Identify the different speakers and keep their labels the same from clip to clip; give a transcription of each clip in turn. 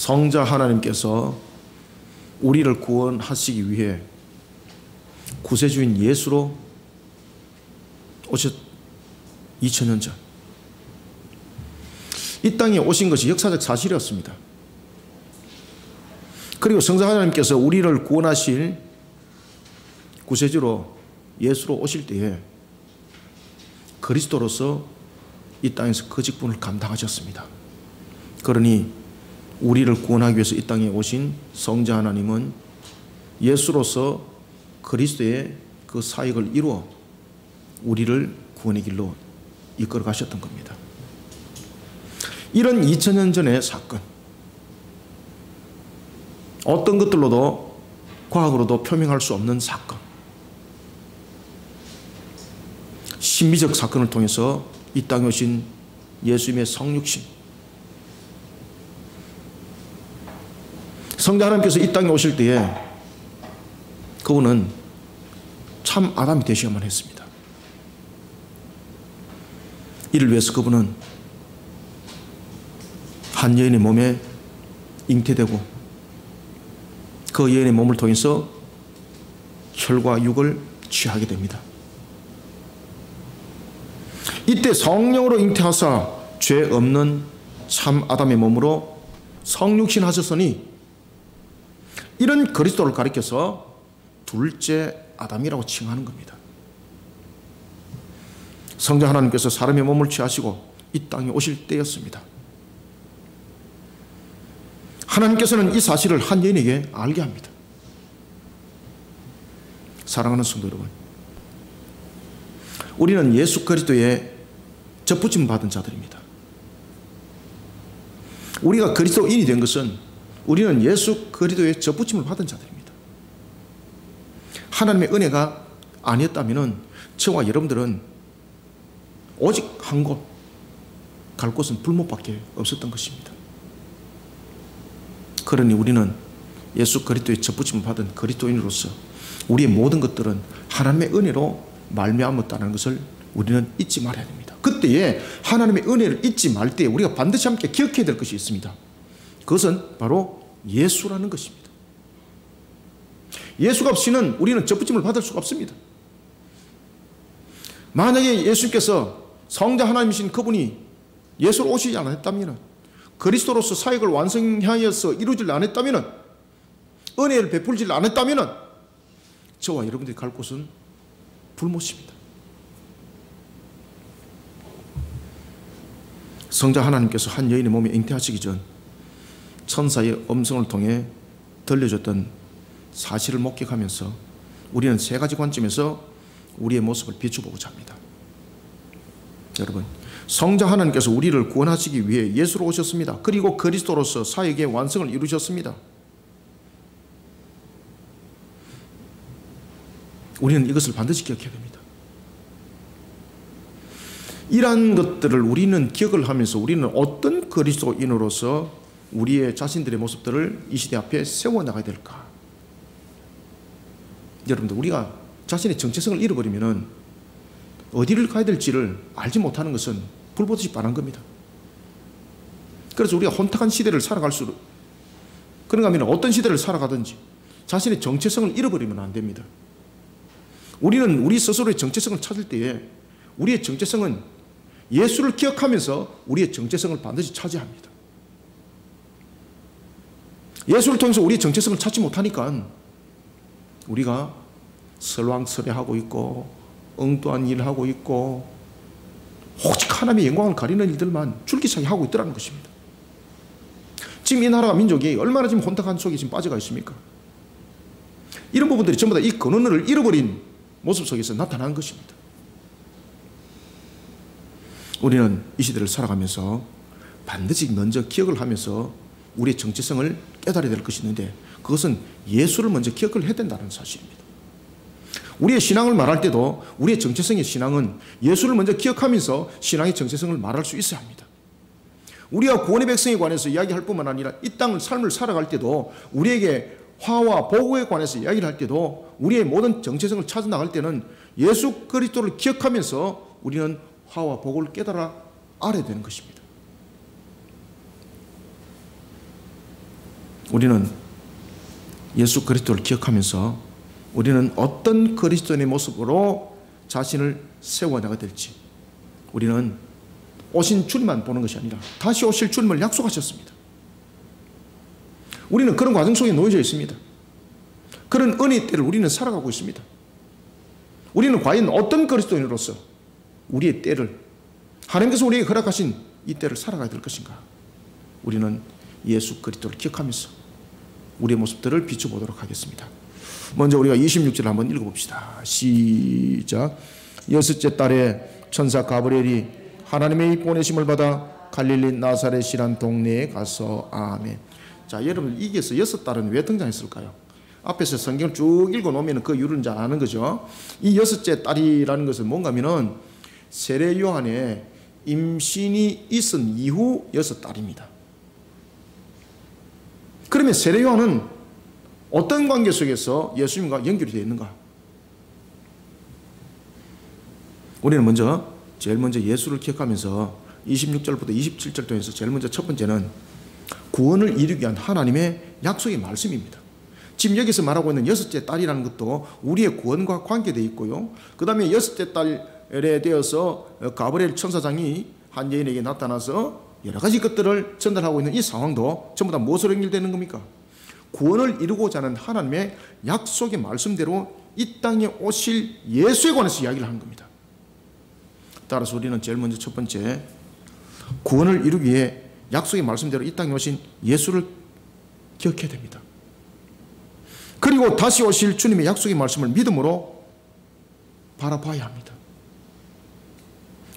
Speaker 1: 성자 하나님께서 우리를 구원하시기 위해 구세주인 예수로 오셨 2000년 전. 이 땅에 오신 것이 역사적 사실이었습니다. 그리고 성자 하나님께서 우리를 구원하실 구세주로 예수로 오실 때에 그리스도로서 이 땅에서 그 직분을 감당하셨습니다. 그러니 우리를 구원하기 위해서 이 땅에 오신 성자 하나님은 예수로서 그리스도의 그 사역을 이루어 우리를 구원의 길로 이끌어 가셨던 겁니다. 이런 2000년 전의 사건, 어떤 것들로도 과학으로도 표명할 수 없는 사건, 신비적 사건을 통해서 이 땅에 오신 예수님의 성육신, 성자 하나님께서 이 땅에 오실 때에 그분은 참 아담이 되셔야만 했습니다. 이를 위해서 그분은 한 여인의 몸에 잉태되고 그 여인의 몸을 통해서 혈과 육을 취하게 됩니다. 이때 성령으로 잉태하사 죄 없는 참 아담의 몸으로 성육신 하셨으니 이런 그리스도를 가리켜서 둘째 아담이라고 칭하는 겁니다. 성자 하나님께서 사람의 몸을 취하시고 이 땅에 오실 때였습니다. 하나님께서는 이 사실을 한 여인에게 알게 합니다. 사랑하는 성도 여러분, 우리는 예수 그리스도의 접붙임 받은 자들입니다. 우리가 그리스도인이 된 것은 우리는 예수 그리스도의 접붙임을 받은 자들입니다. 하나님의 은혜가 아니었다면 저와 여러분들은 오직 한 곳, 갈 곳은 불못밖에 없었던 것입니다. 그러니 우리는 예수 그리스도의 접붙임을 받은 그리스도인으로서 우리의 모든 것들은 하나님의 은혜로 말미암았다는 것을 우리는 잊지 말아야 됩니다. 그때에 하나님의 은혜를 잊지 말 때에 우리가 반드시 함께 기억해야 될 것이 있습니다. 그것은 바로 예수라는 것입니다. 예수가 없이는 우리는 접붙임을 받을 수가 없습니다. 만약에 예수님께서 성자 하나님이신 그분이 예수로 오시지 않았다면, 그리스도로서 사역을 완성하여서 이루질 않았다면, 은혜를 베풀지 않았다면 저와 여러분들이 갈 곳은 불못입니다. 성자 하나님께서 한 여인의 몸에 잉태하시기 전 천사의 음성을 통해 들려줬던 사실을 목격하면서 우리는 세 가지 관점에서 우리의 모습을 비춰보고자 합니다. 여러분, 성자 하나님께서 우리를 구원하시기 위해 예수로 오셨습니다. 그리고 그리스도로서 사역의 완성을 이루셨습니다. 우리는 이것을 반드시 기억해야 됩니다. 이러한 것들을 우리는 기억을 하면서 우리는 어떤 그리스도인으로서 우리의 자신들의 모습들을 이 시대 앞에 세워나가야 될까? 여러분들, 우리가 자신의 정체성을 잃어버리면 어디를 가야 될지를 알지 못하는 것은 불보듯이 뻔한 겁니다. 그래서 우리가 혼탁한 시대를 살아갈수록, 그런가 하면 어떤 시대를 살아가든지 자신의 정체성을 잃어버리면 안 됩니다. 우리는 우리 스스로의 정체성을 찾을 때에 우리의 정체성은 예수를 기억하면서 우리의 정체성을 반드시 차지합니다. 예수를 통해서 우리의 정체성을 찾지 못하니까 우리가 설왕설래하고 있고 엉뚱한 일을 하고 있고 오직 하나님의 영광을 가리는 일들만 줄기차게 하고 있더라는 것입니다. 지금 이 나라와 민족이 얼마나 지금 혼탁한 속에 지금 빠져가 있습니까? 이런 부분들이 전부 다 이 근원을 잃어버린 모습 속에서 나타난 것입니다. 우리는 이 시대를 살아가면서 반드시 먼저 기억을 하면서 우리의 정체성을 깨달아야 될 것이 있는데, 그것은 예수를 먼저 기억을 해야 된다는 사실입니다. 우리의 신앙을 말할 때도 우리의 정체성의 신앙은 예수를 먼저 기억하면서 신앙의 정체성을 말할 수 있어야 합니다. 우리가 구원의 백성에 관해서 이야기할 뿐만 아니라 이 땅을 삶을 살아갈 때도, 우리에게 화와 복에 관해서 이야기를 할 때도, 우리의 모든 정체성을 찾아 나갈 때는 예수 그리스도를 기억하면서 우리는 화와 복을 깨달아 알아야 되는 것입니다. 우리는 예수 그리스도를 기억하면서 우리는 어떤 그리스도인의 모습으로 자신을 세워나가야 될지, 우리는 오신 주님만 보는 것이 아니라 다시 오실 주님을 약속하셨습니다. 우리는 그런 과정 속에 놓여져 있습니다. 그런 은혜의 때를 우리는 살아가고 있습니다. 우리는 과연 어떤 그리스도인으로서 우리의 때를, 하나님께서 우리에게 허락하신 이 때를 살아가야 될 것인가? 우리는 예수 그리스도를 기억하면서 우리의 모습들을 비춰보도록 하겠습니다. 먼저 우리가 26절 한번 읽어봅시다. 시작. 여섯째 달에 천사 가브리엘이 하나님의 보내심을 받아 갈릴리 나사렛이란 동네에 가서. 아멘. 자, 여러분, 이게서 여섯 달은 왜 등장했을까요? 앞에서 성경을 쭉 읽어놓으면 그 이유를 이제 아는 거죠. 이 여섯째 달이라는 것은 뭔가 하면은 세례 요한의 임신이 있은 이후 여섯 달입니다. 그러면 세례 요한은 어떤 관계 속에서 예수님과 연결이 되어 있는가? 우리는 제일 먼저 예수를 기억하면서 26절부터 27절 통해서 제일 먼저 첫 번째는 구원을 이루기 위한 하나님의 약속의 말씀입니다. 지금 여기서 말하고 있는 여섯째 달이라는 것도 우리의 구원과 관계되어 있고요. 그 다음에 여섯째 달에 되어서 가브리엘 천사장이 한 여인에게 나타나서 여러 가지 것들을 전달하고 있는 이 상황도 전부 다 무엇으로 연결되는 겁니까? 구원을 이루고자 하는 하나님의 약속의 말씀대로 이 땅에 오실 예수에 관해서 이야기를 하는 겁니다. 따라서 우리는 제일 먼저 첫 번째, 구원을 이루기 위해 약속의 말씀대로 이 땅에 오신 예수를 기억해야 됩니다. 그리고 다시 오실 주님의 약속의 말씀을 믿음으로 바라봐야 합니다.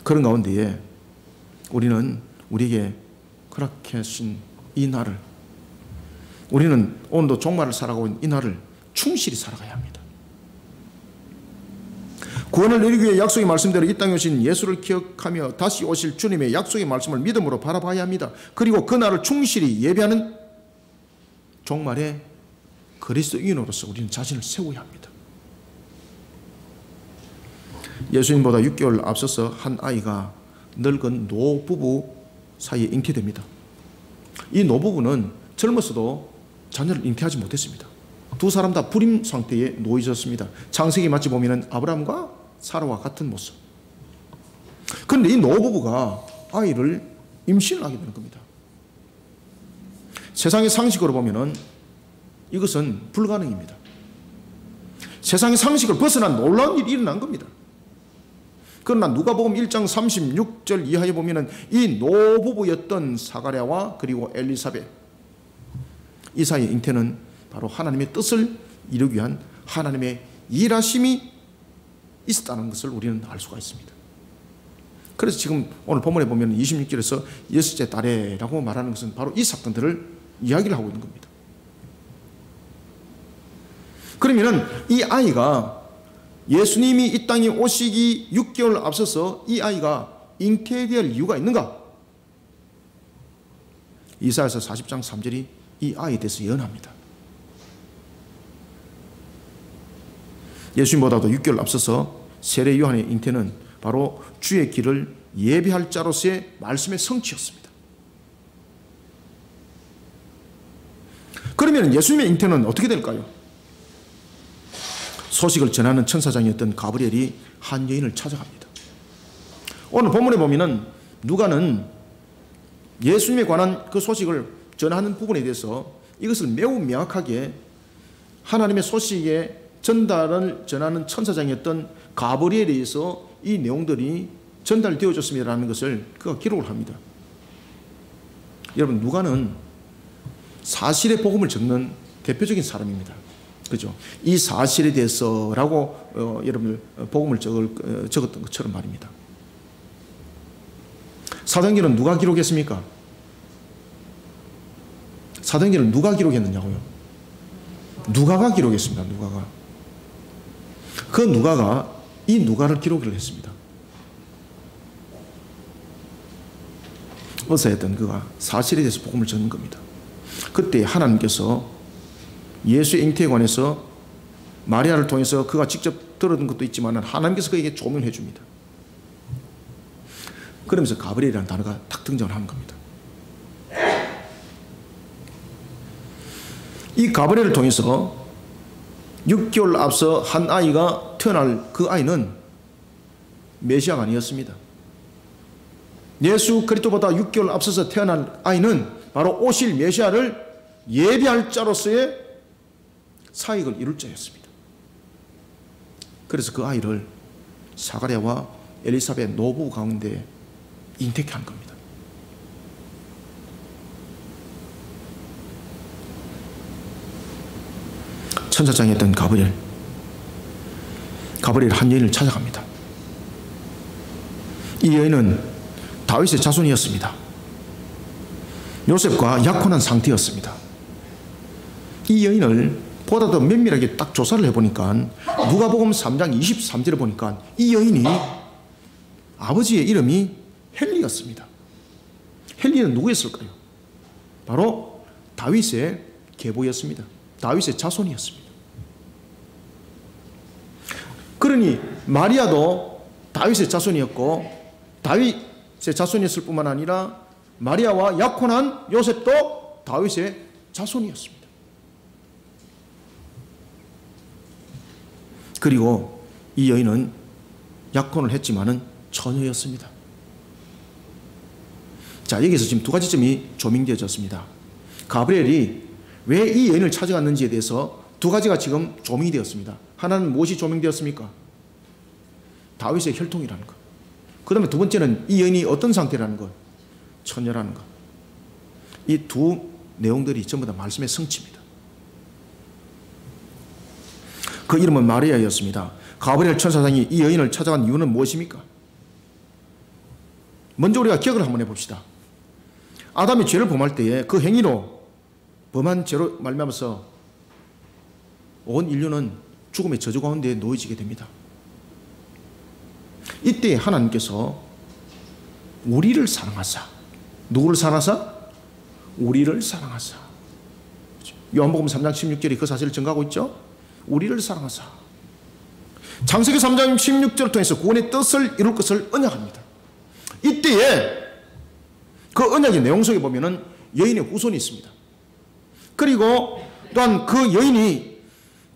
Speaker 1: 그런 가운데에 우리는 우리에게 그렇게 하신 이 날을, 우리는 오늘도 종말을 살아가고 있는 이 날을 충실히 살아가야 합니다. 구원을 이루기 위해 약속의 말씀대로 이 땅에 오신 예수를 기억하며 다시 오실 주님의 약속의 말씀을 믿음으로 바라봐야 합니다. 그리고 그 날을 충실히 예배하는 종말의 그리스도인으로서 우리는 자신을 세워야 합니다. 예수님보다 6개월 앞서서 한 아이가 늙은 노부부 사이에 잉태됩니다. 이 노부부는 젊었어도 자녀를 잉태하지 못했습니다. 두 사람 다 불임 상태에 놓여 있었습니다. 창세기 마치 보면 아브라함과 사라와 같은 모습. 그런데 이 노부부가 아이를 임신을 하게 되는 겁니다. 세상의 상식으로 보면 이것은 불가능입니다. 세상의 상식을 벗어난 놀라운 일이 일어난 겁니다. 그러나 누가복음 1장 36절 이하에 보면 이 노부부였던 사가랴와 그리고 엘리사벳, 이 사이의 잉태는 바로 하나님의 뜻을 이루기 위한 하나님의 일하심이 있었다는 것을 우리는 알 수가 있습니다. 그래서 지금 오늘 본문에 보면 26절에서 여섯째 달에라고 말하는 것은 바로 이 사건들을 이야기를 하고 있는 겁니다. 그러면 이 아이가 예수님이 이 땅에 오시기 6개월 앞서서 이 아이가 잉태될 이유가 있는가? 이사야서 40장 3절이 이 아이에 대해서 예언합니다. 예수님보다도 6개월 앞서서 세례 요한의 잉태는 바로 주의 길을 예비할 자로서의 말씀의 성취였습니다. 그러면 예수님의 잉태는 어떻게 될까요? 소식을 전하는 천사장이었던 가브리엘이 한 여인을 찾아갑니다. 오늘 본문에 보면은 누가는 예수님에 관한 그 소식을 전하는 부분에 대해서 이것을 매우 명확하게 하나님의 소식의 전달을 전하는 천사장이었던 가브리엘에 의해서 이 내용들이 전달되어졌습니다라는 것을 그가 기록을 합니다. 여러분, 누가는 사실의 복음을 적는 대표적인 사람입니다. 그죠? 이 사실에 대해서라고 여러분들 복음을 적었던 것처럼 말입니다. 사도행전은 누가 기록했습니까? 사도행전을 누가 기록했느냐고요? 누가가 기록했습니다. 누가가. 그 누가가 이 누가를 기록을 했습니다. 어사였던 그가 사실에 대해서 복음을 적는 겁니다. 그때 하나님께서 예수의 잉태에 관해서 마리아를 통해서 그가 직접 들었던 것도 있지만 하나님께서 그에게 조명해 줍니다. 그러면서 가브리엘이라는 단어가 딱 등장을 하는 겁니다. 이 가브리엘을 통해서 6개월 앞서 한 아이가 태어날 그 아이는 메시아가 아니었습니다. 예수 그리스도보다 6개월 앞서서 태어날 아이는 바로 오실 메시아를 예비할 자로서의 사역을 이룰 자였습니다. 그래서 그 아이를 사가랴와 엘리사벳 노부 가운데 잉태케 한 겁니다. 천사장이었던 가브리엘 한 여인을 찾아갑니다. 이 여인은 다윗의 자손이었습니다. 요셉과 약혼한 상태였습니다. 이 여인을 보다 더 면밀하게 딱 조사를 해보니까 누가복음 3장 23절에 보니까 이 여인이 아버지의 이름이 헬리였습니다. 헬리는 누구였을까요? 바로 다윗의 계보였습니다. 다윗의 자손이었습니다. 그러니 마리아도 다윗의 자손이었고 다윗의 자손이었을 뿐만 아니라 마리아와 약혼한 요셉도 다윗의 자손이었습니다. 그리고 이 여인은 약혼을 했지만은 처녀였습니다. 자, 여기서 지금 두 가지 점이 조명되어졌습니다. 가브리엘이 왜 이 여인을 찾아갔는지에 대해서 두 가지가 지금 조명이 되었습니다. 하나는 무엇이 조명되었습니까? 다윗의 혈통이라는 것. 그 다음에 두 번째는 이 여인이 어떤 상태라는 것. 처녀라는 것. 이 두 내용들이 전부 다 말씀의 성취입니다. 그 이름은 마리아였습니다. 가브리엘 천사장이 이 여인을 찾아간 이유는 무엇입니까? 먼저 우리가 기억을 한번 해봅시다. 아담이 죄를 범할 때에 그 행위로 범한 죄로 말미암아서 온 인류는 죽음의 저주 가운데 놓여지게 됩니다. 이때 하나님께서 우리를 사랑하사, 누구를 사랑하사? 우리를 사랑하사. 요한복음 3장 16절이 그 사실을 증가하고 있죠. 우리를 사랑하사. 창세기 3장 16절을 통해서 구원의 뜻을 이룰 것을 언약합니다. 이때에 그 언약의 내용 속에 보면은 여인의 후손이 있습니다. 그리고 또한 그 여인이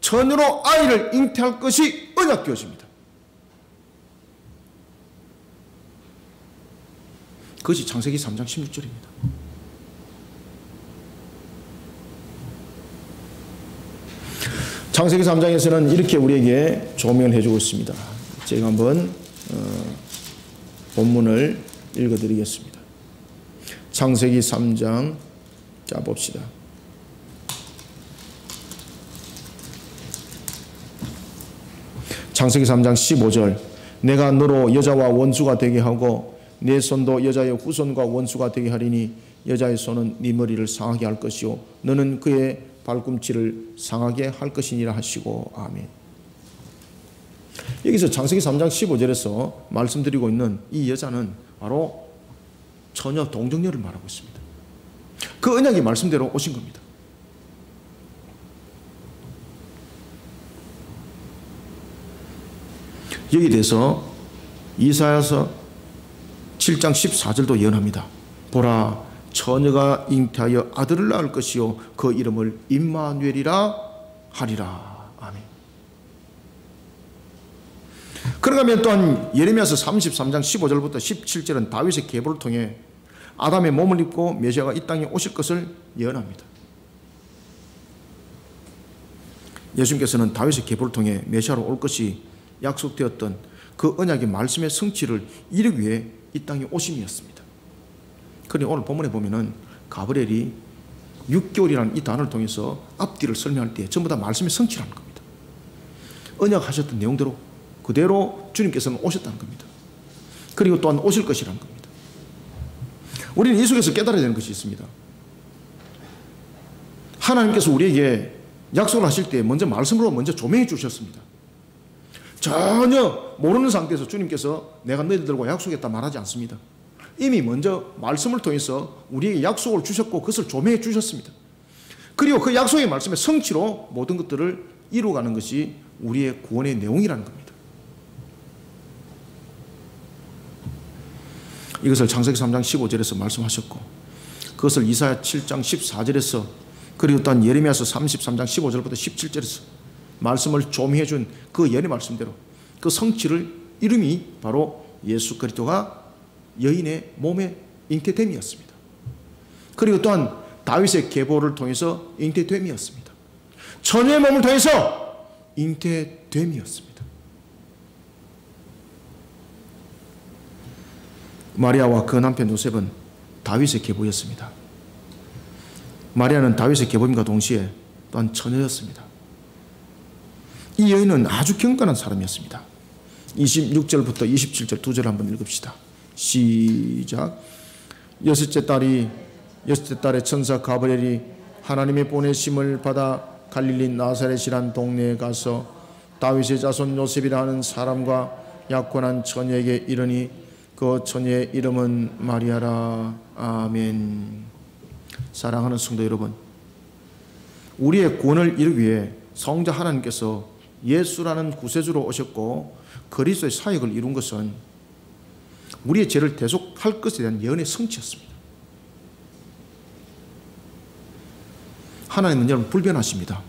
Speaker 1: 처녀로 아이를 잉태할 것이 언약되어집니다. 그것이 창세기 3장 16절입니다. 창세기 3장에서는 이렇게 우리에게 조명을 해주고 있습니다. 제가 한번 본문을 읽어드리겠습니다. 창세기 3장, 자 봅시다. 창세기 3장 15절. 내가 너로 여자와 원수가 되게 하고 내 손도 여자의 후손과 원수가 되게 하리니 여자의 손은 네 머리를 상하게 할 것이요 너는 그의 발꿈치를 상하게 할 것이니라 하시고. 아멘. 여기서 창세기 3장 15절에서 말씀드리고 있는 이 여자는 바로 처녀 동정녀를 말하고 있습니다. 그 언약의 말씀대로 오신 겁니다. 여기에 대해서 이사야서 7장 14절도 예언합니다. 보라, 처녀가 잉태하여 아들을 낳을 것이요 그 이름을 임마누엘이라 하리라. 아멘. 그런가 하면 또한 예레미야서 33장 15절부터 17절은 다윗의 계보를 통해 아담의 몸을 입고 메시아가 이 땅에 오실 것을 예언합니다. 예수님께서는 다윗의 계보를 통해 메시아로 올 것이 약속되었던 그 언약의 말씀의 성취를 이루기 위해 이 땅에 오심이었습니다. 그러니 오늘 본문에 보면은 가브리엘이 6개월이라는 이 단어를 통해서 앞뒤를 설명할 때 전부 다 말씀의 성취라는 겁니다. 언약하셨던 내용대로 그대로 주님께서는 오셨다는 겁니다. 그리고 또한 오실 것이라는 겁니다. 우리는 이 속에서 깨달아야 되는 것이 있습니다. 하나님께서 우리에게 약속을 하실 때 먼저 말씀으로 먼저 조명해 주셨습니다. 전혀 모르는 상태에서 주님께서 내가 너희들과 약속했다 말하지 않습니다. 이미 먼저 말씀을 통해서 우리에게 약속을 주셨고 그것을 조명해 주셨습니다. 그리고 그 약속의 말씀의 성취로 모든 것들을 이루어가는 것이 우리의 구원의 내용이라는 겁니다. 이것을 창세기 3장 15절에서 말씀하셨고 그것을 이사야 7장 14절에서 그리고 또한 예레미야서 33장 15절부터 17절에서 말씀을 조미해 준 그 예언의 말씀대로 그 성취를 이름이 바로 예수 그리스도가 여인의 몸에 잉태됨이었습니다. 그리고 또한 다윗의 계보를 통해서 잉태됨이었습니다. 처녀의 몸을 통해서 잉태됨이었습니다. 마리아와 그 남편 요셉은 다윗의 계보였습니다. 마리아는 다윗의 계보임과 동시에 또한 처녀였습니다. 이 여인은 아주 경건한 사람이었습니다. 26절부터 27절 두 절 한번 읽읍시다. 시작. 여섯째 딸의 천사 가브리엘이 하나님의 보내심을 받아 갈릴리 나사렛이란 동네에 가서 다윗의 자손 요셉이라 하는 사람과 약혼한 처녀에게 이르니 그 처녀의 이름은 마리아라. 아멘. 사랑하는 성도 여러분, 우리의 구원을 이루기 위해 성자 하나님께서 예수라는 구세주로 오셨고 그리스도의 사역을 이룬 것은 우리의 죄를 대속할 것에 대한 예언의 성취였습니다. 하나님은 여러분 불변하십니다.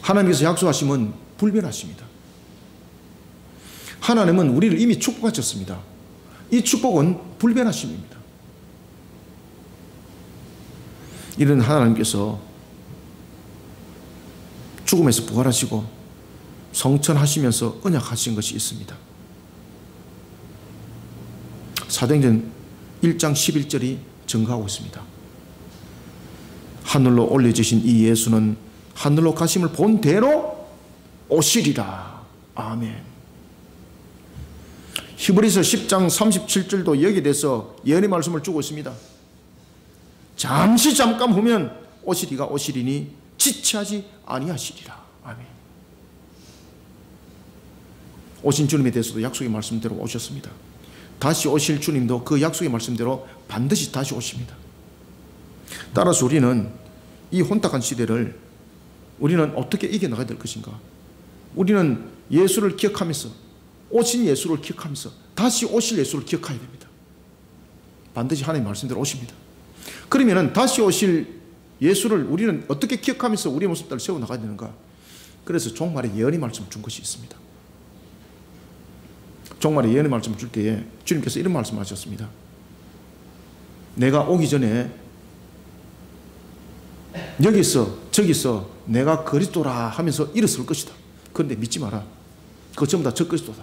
Speaker 1: 하나님께서 약속하심은 불변하십니다. 하나님은 우리를 이미 축복하셨습니다. 이 축복은 불변하심입니다. 이런 하나님께서 죽음에서 부활하시고 성천하시면서 언약하신 것이 있습니다. 사도행전 1장 11절이 증거하고 있습니다. 하늘로 올려지신 이 예수는 하늘로 가심을 본 대로 오시리라. 아멘. 히브리서 10장 37절도 여기에 대해서 예언의 말씀을 주고 있습니다. 잠깐 후면 오시리가 오시리니 지체하지 아니하시리라. 아멘. 오신 주님에 대해서도 약속의 말씀대로 오셨습니다. 다시 오실 주님도 그 약속의 말씀대로 반드시 다시 오십니다. 따라서 우리는 이 혼탁한 시대를 우리는 어떻게 이겨나가야 될 것인가? 우리는 예수를 기억하면서, 오신 예수를 기억하면서 다시 오실 예수를 기억해야 됩니다. 반드시 하나님의 말씀대로 오십니다. 그러면 다시 오실 예수를 우리는 어떻게 기억하면서 우리의 모습들을 세워나가야 되는가? 그래서 종말에 예언의 말씀을 준 것이 있습니다. 종말에 예언의 말씀을 줄 때에 주님께서 이런 말씀을 하셨습니다. 내가 오기 전에 여기서 저기서 내가 그리스도라 하면서 일어설 것이다. 그런데 믿지 마라. 그거 전부 다 적그리스도다.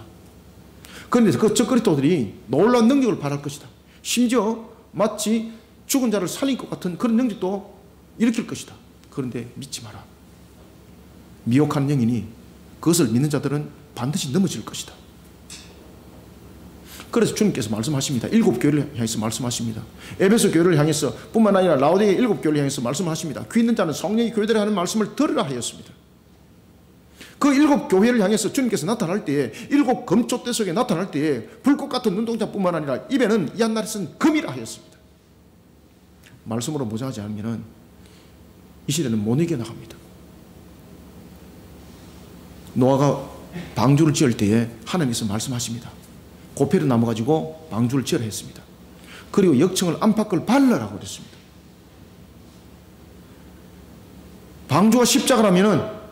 Speaker 1: 그런데 그 적그리스도들이 놀라운 능력을 발할 것이다. 심지어 마치 죽은 자를 살린 것 같은 그런 능력도 일으킬 것이다. 그런데 믿지 마라. 미혹한 영이니 그것을 믿는 자들은 반드시 넘어질 것이다. 그래서 주님께서 말씀하십니다. 7교회를 향해서 말씀하십니다. 에베소 교회를 향해서 뿐만 아니라 라오디게 7교회를 향해서 말씀하십니다. 귀 있는 자는 성령이 교회들에 하는 말씀을 들으라 하였습니다. 그 7교회를 향해서 주님께서 나타날 때에 7 금촛대 속에 나타날 때에 불꽃 같은 눈동자뿐만 아니라 입에는 이 한 날에 쓴 금이라 하였습니다. 말씀으로 모자하지 않으면 이 시대는 못 이겨나갑니다. 노아가 방주를 지을 때에 하나님께서 말씀하십니다. 고패를 나무 가지고 방주를 지으라 했습니다. 그리고 역청을 안팎을 발라라고 그랬습니다. 방주가 십자가라면은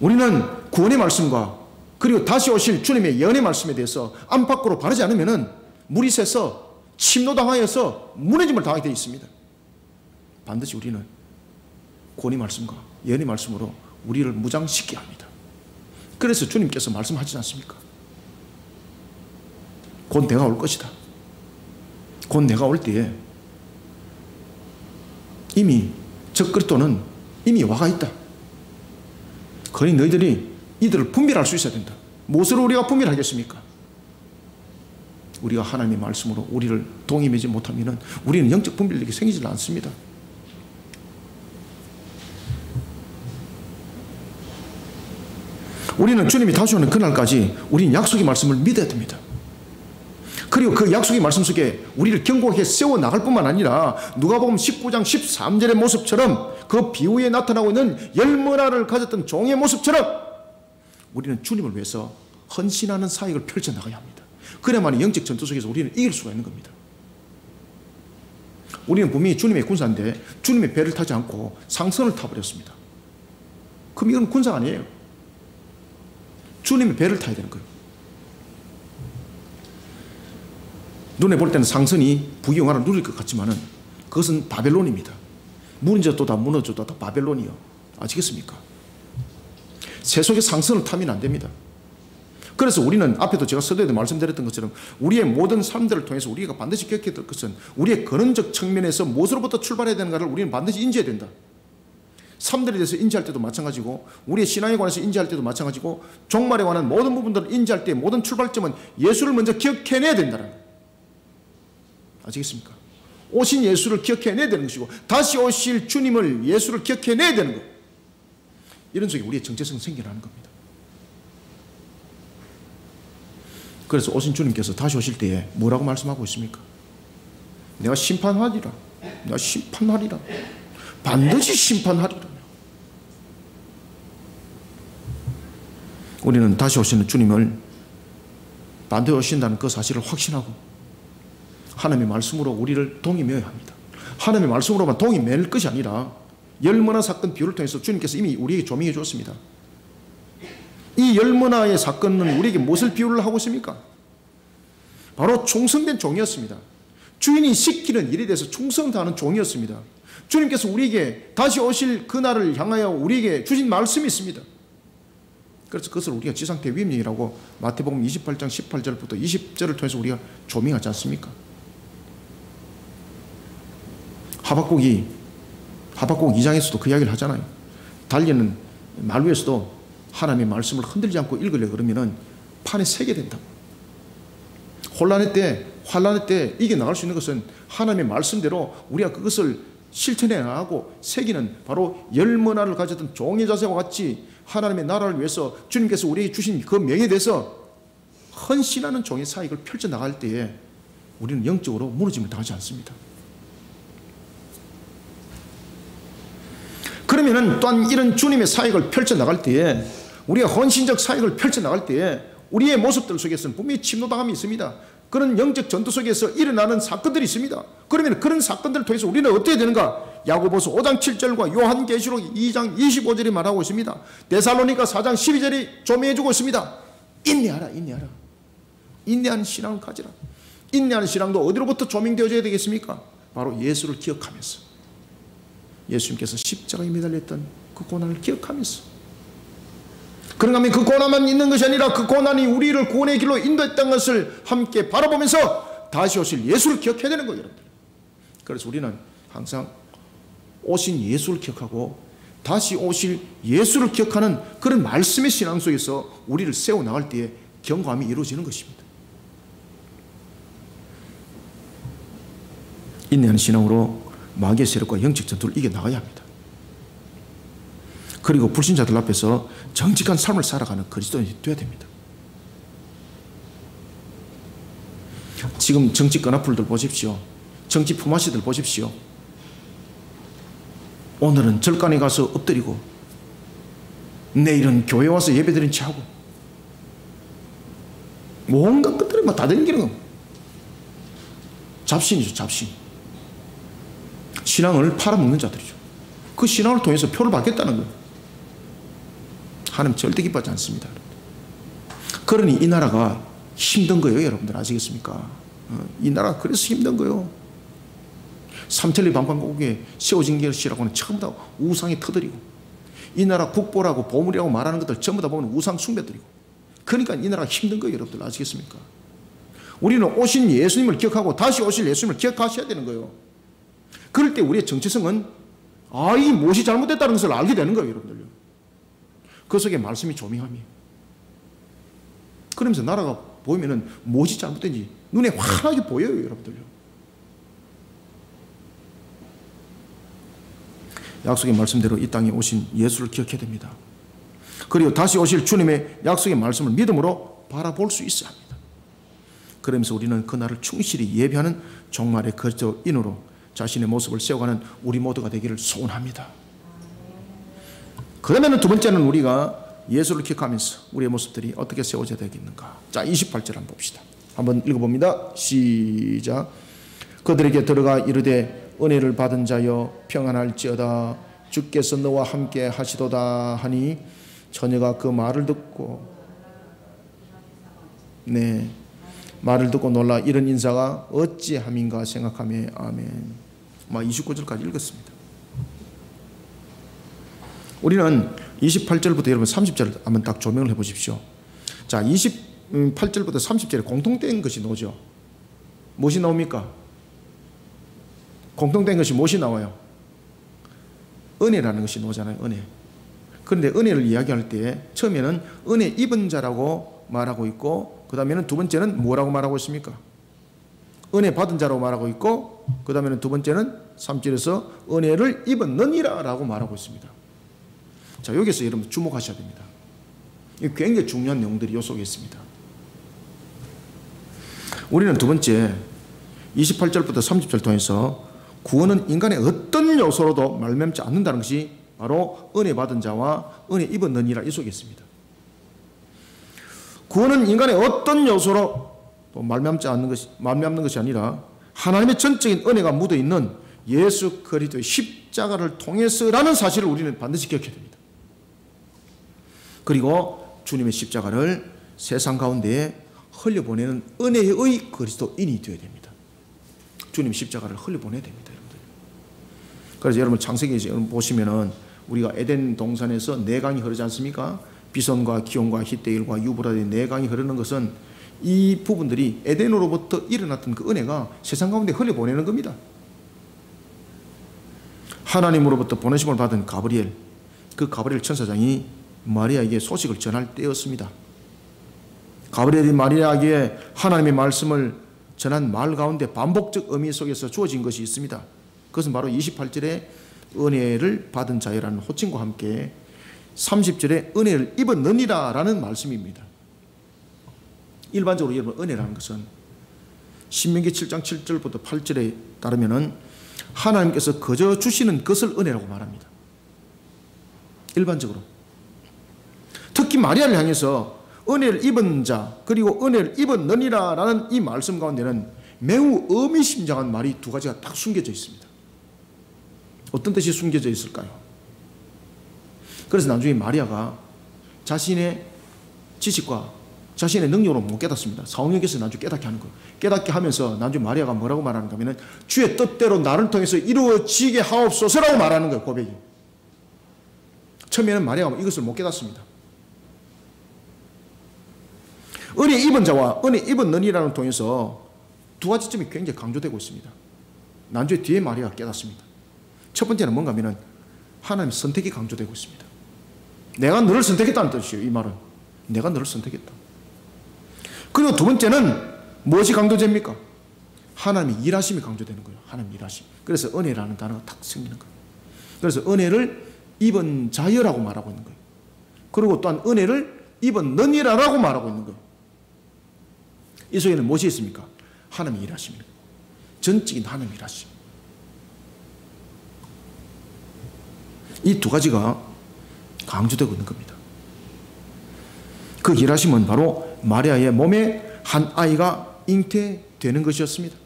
Speaker 1: 우리는 구원의 말씀과 그리고 다시 오실 주님의 예언의 말씀에 대해서 안팎으로 바르지 않으면은 물이 새서 침노당하여서 무너짐을 당하게 되어 있습니다. 반드시 우리는 구원의 말씀과 예언의 말씀으로 우리를 무장시키게 합니다. 그래서 주님께서 말씀하시지 않습니까? 곧 내가 올 것이다. 곧 내가 올 때에 이미 적그리스도는 이미 와가 있다. 그러니 너희들이 이들을 분별할 수 있어야 된다. 무엇으로 우리가 분별하겠습니까? 우리가 하나님의 말씀으로 우리를 동임하지 못하면 우리는 영적 분별력이 생기지 않습니다. 우리는 주님이 다시 오는 그날까지 우리는 약속의 말씀을 믿어야 됩니다. 그리고 그 약속의 말씀 속에 우리를 견고하게 세워나갈 뿐만 아니라 누가복음 19장 13절의 모습처럼 그 비후에 나타나고 있는 10문화를 가졌던 종의 모습처럼 우리는 주님을 위해서 헌신하는 사역을 펼쳐나가야 합니다. 그래야만 영적 전투 속에서 우리는 이길 수가 있는 겁니다. 우리는 분명히 주님의 군사인데 주님의 배를 타지 않고 상선을 타버렸습니다. 그럼 이건 군사 아니에요. 주님의 배를 타야 되는 거예요. 눈에 볼 때는 상선이 부귀영화를 누릴 것 같지만은 그것은 바벨론입니다. 무너져도 다 바벨론이요. 아시겠습니까? 세속의 상선을 타면 안 됩니다. 그래서 우리는 앞에도 제가 서두에도 말씀드렸던 것처럼 우리의 모든 삶들을 통해서 우리가 반드시 기억해야 될 것은 우리의 근원적 측면에서 무엇으로부터 출발해야 되는가를 우리는 반드시 인지해야 된다. 삶들에 대해서 인지할 때도 마찬가지고 우리의 신앙에 관해서 인지할 때도 마찬가지고 종말에 관한 모든 부분들을 인지할 때 모든 출발점은 예수를 먼저 기억해내야 된다는 거예요. 아시겠습니까? 오신 예수를 기억해내야 되는 것이고 다시 오실 주님을 예수를 기억해내야 되는 것. 이런 속에 우리의 정체성이 생겨나는 겁니다. 그래서 오신 주님께서 다시 오실 때에 뭐라고 말씀하고 있습니까? 내가 심판하리라. 내가 심판하리라. 반드시 심판하리라. 우리는 다시 오시는 주님을 반드시 오신다는 그 사실을 확신하고 하나님의 말씀으로 우리를 동의매어야 합니다. 하나님의 말씀으로만 동의매일 것이 아니라 열머나 사건 비유를 통해서 주님께서 이미 우리에게 조명해 주었습니다. 이 열머나의 사건은 우리에게 무엇을 비유를 하고 있습니까? 바로 충성된 종이었습니다. 주인이 시키는 일에 대해서 충성 다하는 종이었습니다. 주님께서 우리에게 다시 오실 그날을 향하여 우리에게 주신 말씀이 있습니다. 그래서 그것을 우리가 지상대위임령이라고 마태복음 28장 18절부터 20절을 통해서 우리가 조명하지 않습니까? 하박국 2장에서도 그 이야기를 하잖아요. 달리는 말 위에서도 하나님의 말씀을 흔들지 않고 읽으려고 그러면은 판에 새게 된다고. 환난의 때 이겨나갈 수 있는 것은 하나님의 말씀대로 우리가 그것을 실천해 나가고 새기는 바로 열머나를 가졌던 종의 자세와 같이 하나님의 나라를 위해서 주님께서 우리에게 주신 그 명예에 대해서 헌신하는 종의 사역을 펼쳐나갈 때에 우리는 영적으로 무너짐을 당하지 않습니다. 그러면은 또한 이런 주님의 사역을 펼쳐나갈 때에 우리가 헌신적 사역을 펼쳐나갈 때에 우리의 모습들 속에서는 분명히 침노당함이 있습니다. 그런 영적 전투 속에서 일어나는 사건들이 있습니다. 그러면 그런 사건들을 통해서 우리는 어떻게 되는가? 야고보서 5장 7절과 요한계시록 2장 25절이 말하고 있습니다. 데살로니가 4장 12절이 조명해주고 있습니다. 인내하라. 인내하는 신앙을 가지라. 인내하는 신앙도 어디로부터 조명되어져야 되겠습니까? 바로 예수를 기억하면서, 예수님께서 십자가에 매달렸던 그 고난을 기억하면서, 그런가 하면 그 고난만 있는 것이 아니라 그 고난이 우리를 구원의 길로 인도했던 것을 함께 바라보면서 다시 오실 예수를 기억해야 되는 거예요, 여러분들. 그래서 우리는 항상 오신 예수를 기억하고 다시 오실 예수를 기억하는 그런 말씀의 신앙 속에서 우리를 세워나갈 때에 경감이 이루어지는 것입니다. 인내하는 신앙으로 마귀의 세력과 영적 전투를 이겨나가야 합니다. 그리고 불신자들 앞에서 정직한 삶을 살아가는 그리스도인이 되어야 됩니다. 지금 정치 끈앞풀들 보십시오. 정치 품앗이들 보십시오. 오늘은 절간에 가서 엎드리고 내일은 교회 와서 예배드린 채 하고 뭔가 것들이 막 다 댕기는 거. 잡신이죠, 잡신. 신앙을 팔아먹는 자들이죠. 그 신앙을 통해서 표를 받겠다는 거예요. 하나님 절대 기뻐하지 않습니다. 그러니 이 나라가 힘든 거예요, 여러분들 아시겠습니까? 이 나라가 그래서 힘든 거예요. 삼천리 방방곡에 세워진 것이라고는 전부 다 우상이 터뜨리고, 이 나라 국보라고 보물이라고 말하는 것들 전부 다 보면 우상 숭배들이고, 그러니까 이 나라가 힘든 거예요, 여러분들 아시겠습니까? 우리는 오신 예수님을 기억하고 다시 오실 예수님을 기억하셔야 되는 거예요. 그럴 때 우리의 정체성은 이 무엇이 잘못됐다는 것을 알게 되는 거예요, 여러분들요. 그 속에 말씀이 조명함이에요. 그러면서 나라가 보이면은 무엇이 잘못된지 눈에 환하게 보여요, 여러분들요. 약속의 말씀대로 이 땅에 오신 예수를 기억해야 됩니다. 그리고 다시 오실 주님의 약속의 말씀을 믿음으로 바라볼 수 있어야 합니다. 그러면서 우리는 그날을 충실히 예배하는 종말의 그리스도인으로 자신의 모습을 세워가는 우리 모두가 되기를 소원합니다. 그러면 두 번째는 우리가 예수를 기억하면서 우리의 모습들이 어떻게 세워져야 되겠는가. 자, 28절 한번 봅시다. 한번 읽어봅니다. 시작. 그들에게 들어가 이르되 은혜를 받은 자여 평안할지어다 주께서 너와 함께 하시도다 하니 처녀가 그 말을 듣고 말을 듣고 놀라 이런 인사가 어찌함인가 생각하며 아멘. 29절까지 읽었습니다. 우리는 28절부터 여러분 30절 한번 딱 조명을 해보십시오. 자, 28절부터 30절에 공통된 것이 나오죠. 무엇이 나옵니까? 공통된 것이 무엇이 나와요? 은혜라는 것이 나오잖아요. 은혜. 그런데 은혜를 이야기할 때 처음에는 은혜 입은 자라고 말하고 있고 그 다음에는 두 번째는 뭐라고 말하고 있습니까? 은혜 받은 자라고 말하고 있고 그 다음에는 두 번째는 3절에서 은혜를 입었느니라 라고 말하고 있습니다. 자, 여기서 여러분 주목하셔야 됩니다. 이 굉장히 중요한 내용들이 요 속에 있습니다. 우리는 두 번째 28절부터 30절 통해서 구원은 인간의 어떤 요소로도 말미암지 않는다는 것이 바로 은혜 받은 자와 은혜 입었느니라 이 속에 있습니다. 구원은 인간의 어떤 요소로 말미암는 것이 아니라 하나님의 전적인 은혜가 묻어있는 예수 그리스도의 십자가를 통해서라는 사실을 우리는 반드시 기억해야 됩니다. 그리고 주님의 십자가를 세상 가운데에 흘려보내는 은혜의 그리스도인이 되어야 됩니다. 주님 십자가를 흘려보내야 됩니다, 여러분들. 그래서 여러분 창세기 보시면은 우리가 에덴 동산에서 네 강이 흐르지 않습니까? 비손과 기온과 히데일과 유브라데 네 강이 흐르는 것은 이 부분들이 에덴으로부터 일어났던 그 은혜가 세상 가운데 흘려보내는 겁니다. 하나님으로부터 보내심을 받은 가브리엘, 그 가브리엘 천사장이 마리아에게 소식을 전할 때였습니다. 가브리엘이 마리아에게 하나님의 말씀을 전한 말 가운데 반복적 의미 속에서 주어진 것이 있습니다. 그것은 바로 28절에 은혜를 받은 자여라는 호칭과 함께 30절에 은혜를 입었느니라 라는 말씀입니다. 일반적으로 여러분 은혜라는 것은 신명기 7장 7절부터 8절에 따르면 하나님께서 거저 주시는 것을 은혜라고 말합니다. 일반적으로. 특히 마리아를 향해서 은혜를 입은 자 그리고 은혜를 입었느니라 라는 이 말씀 가운데는 매우 의미심장한 말이 두 가지가 딱 숨겨져 있습니다. 어떤 뜻이 숨겨져 있을까요? 그래서 나중에 마리아가 자신의 지식과 자신의 능력으로 못 깨닫습니다. 성령께서 나중에 깨닫게 하는 거예요. 깨닫게 하면서 나중에 마리아가 뭐라고 말하는가 하면 주의 뜻대로 나를 통해서 이루어지게 하옵소서라고 말하는 거예요. 고백이. 처음에는 마리아가 이것을 못 깨닫습니다. 은혜 입은 자와 은혜 입었느니라는 통해서 두 가지 점이 굉장히 강조되고 있습니다. 나중에 뒤에 마리아가 깨닫습니다. 첫 번째는 뭔가 하면 하나님의 선택이 강조되고 있습니다. 내가 너를 선택했다는 뜻이에요. 이 말은 내가 너를 선택했다. 그리고 두 번째는 무엇이 강조됩니까? 하나님의 일하심이 강조되는 거예요. 하나님의 일하심. 그래서 은혜라는 단어가 딱 생기는 거예요. 그래서 은혜를 입은 자여라고 말하고 있는 거예요. 그리고 또한 은혜를 입었느니라라고 말하고 있는 거예요. 이 속에는 무엇이 있습니까? 하나님의 일하심입니다. 전적인 하나님의 일하심. 이 두 가지가 강조되고 있는 겁니다. 그 일하심은 바로 마리아의 몸에 한 아이가 잉태되는 것이었습니다.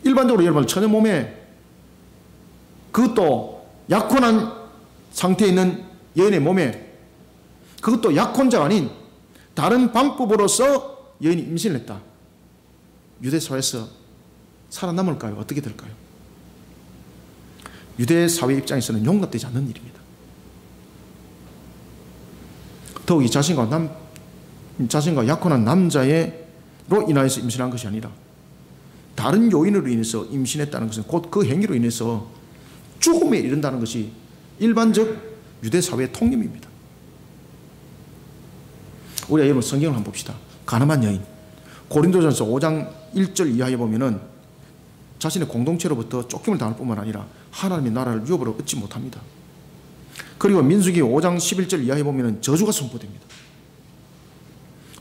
Speaker 1: 일반적으로 여러분 처녀 몸에 그것도 약혼한 상태에 있는 여인의 몸에 그것도 약혼자가 아닌 다른 방법으로서 여인이 임신을 했다. 유대사회에서 살아남을까요? 어떻게 될까요? 유대사회 입장에서는 용납되지 않는 일입니다. 더욱이 자신과 약혼한 남자로 인하여서 임신한 것이 아니라 다른 요인으로 인해서 임신했다는 것은 곧 그 행위로 인해서 죽음에 이른다는 것이 일반적 유대사회의 통념입니다. 우리가 여러분 성경을 한번 봅시다. 가늠한 여인 고린도전서 5장 1절 이하에 보면은 자신의 공동체로부터 쫓김을 당할 뿐만 아니라 하나님의 나라를 유업으로 얻지 못합니다. 그리고 민수기 5장 11절 이하에 보면은 저주가 선포됩니다.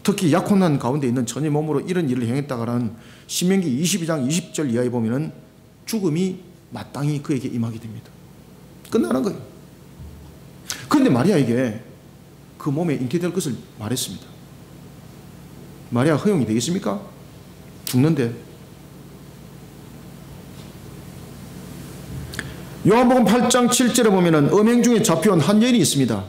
Speaker 1: 특히 약혼한 가운데 있는 처녀 몸으로 이런 일을 행했다가는 신명기 22장 20절 이하에 보면은 죽음이 마땅히 그에게 임하게 됩니다. 끝나는 거예요. 그런데 마리아에게 그 몸에 잉태될 것을 말했습니다. 마리아 허용이 되겠습니까? 죽는데 요한복음 8장 7절에 보면은 음행 중에 잡혀온 한 여인이 있습니다.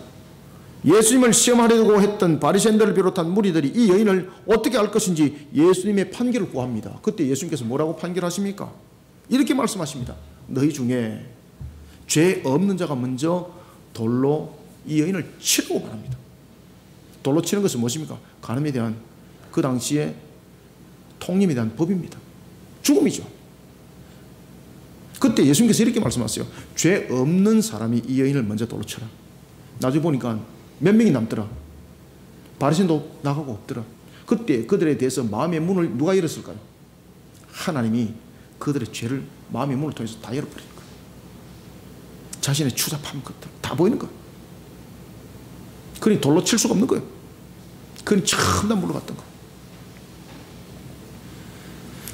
Speaker 1: 예수님을 시험하려고 했던 바리새인들을 비롯한 무리들이 이 여인을 어떻게 알 것인지 예수님의 판결을 구합니다. 그때 예수님께서 뭐라고 판결하십니까? 이렇게 말씀하십니다. 너희 중에 죄 없는 자가 먼저 돌로 이 여인을 치라고 말합니다. 돌로 치는 것은 무엇입니까? 간음에 대한 그 당시에 통념에 대한 법입니다. 죽음이죠. 그때 예수님께서 이렇게 말씀하셨어요. 죄 없는 사람이 이 여인을 먼저 돌로 쳐라. 나중에 보니까 몇 명이 남더라. 바리새인도 나가고 없더라. 그때 그들에 대해서 마음의 문을 누가 열었을까요? 하나님이 그들의 죄를 마음의 문을 통해서 다 열어버리는 거예요. 자신의 추잡한 것들 다 보이는 거예요. 그러니 돌로 칠 수가 없는 거예요. 그러니 참나 물러갔던 거예요.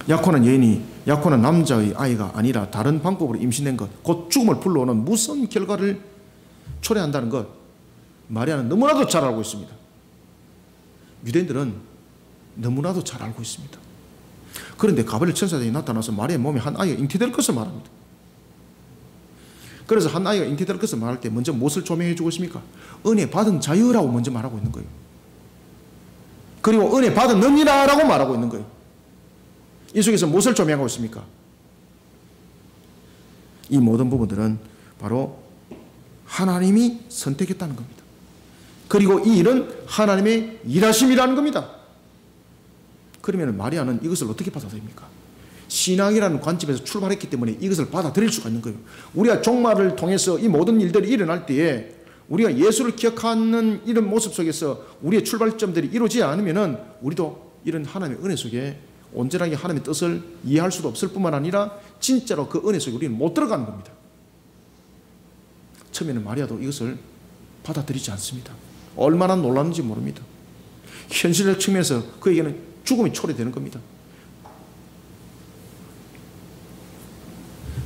Speaker 1: 약혼한 여인이 약혼한 남자의 아이가 아니라 다른 방법으로 임신된 것, 곧 죽음을 불러오는 무서운 결과를 초래한다는 것, 마리아는 너무나도 잘 알고 있습니다. 유대인들은 너무나도 잘 알고 있습니다. 그런데 가브리엘 천사장이 나타나서 마리아의 몸에 한 아이가 잉태될 것을 말합니다. 그래서 한 아이가 잉태될 것을 말할 때 먼저 무엇을 조명해 주고 있습니까? 은혜 받은 자유라고 먼저 말하고 있는 거예요. 그리고 은혜 받은 놈이라고 말하고 있는 거예요. 이 속에서 무엇을 조명하고 있습니까? 이 모든 부분들은 바로 하나님이 선택했다는 겁니다. 그리고 이 일은 하나님의 일하심이라는 겁니다. 그러면 마리아는 이것을 어떻게 받아들입니까? 신앙이라는 관점에서 출발했기 때문에 이것을 받아들일 수가 있는 거예요. 우리가 종말을 통해서 이 모든 일들이 일어날 때에 우리가 예수를 기억하는 이런 모습 속에서 우리의 출발점들이 이루어지지 않으면 우리도 이런 하나님의 은혜 속에 온전하게 하나님의 뜻을 이해할 수도 없을 뿐만 아니라 진짜로 그 은혜 속에 우리는 못 들어가는 겁니다. 처음에는 마리아도 이것을 받아들이지 않습니다. 얼마나 놀랐는지 모릅니다. 현실적 측면에서 그에게는 죽음이 초래되는 겁니다.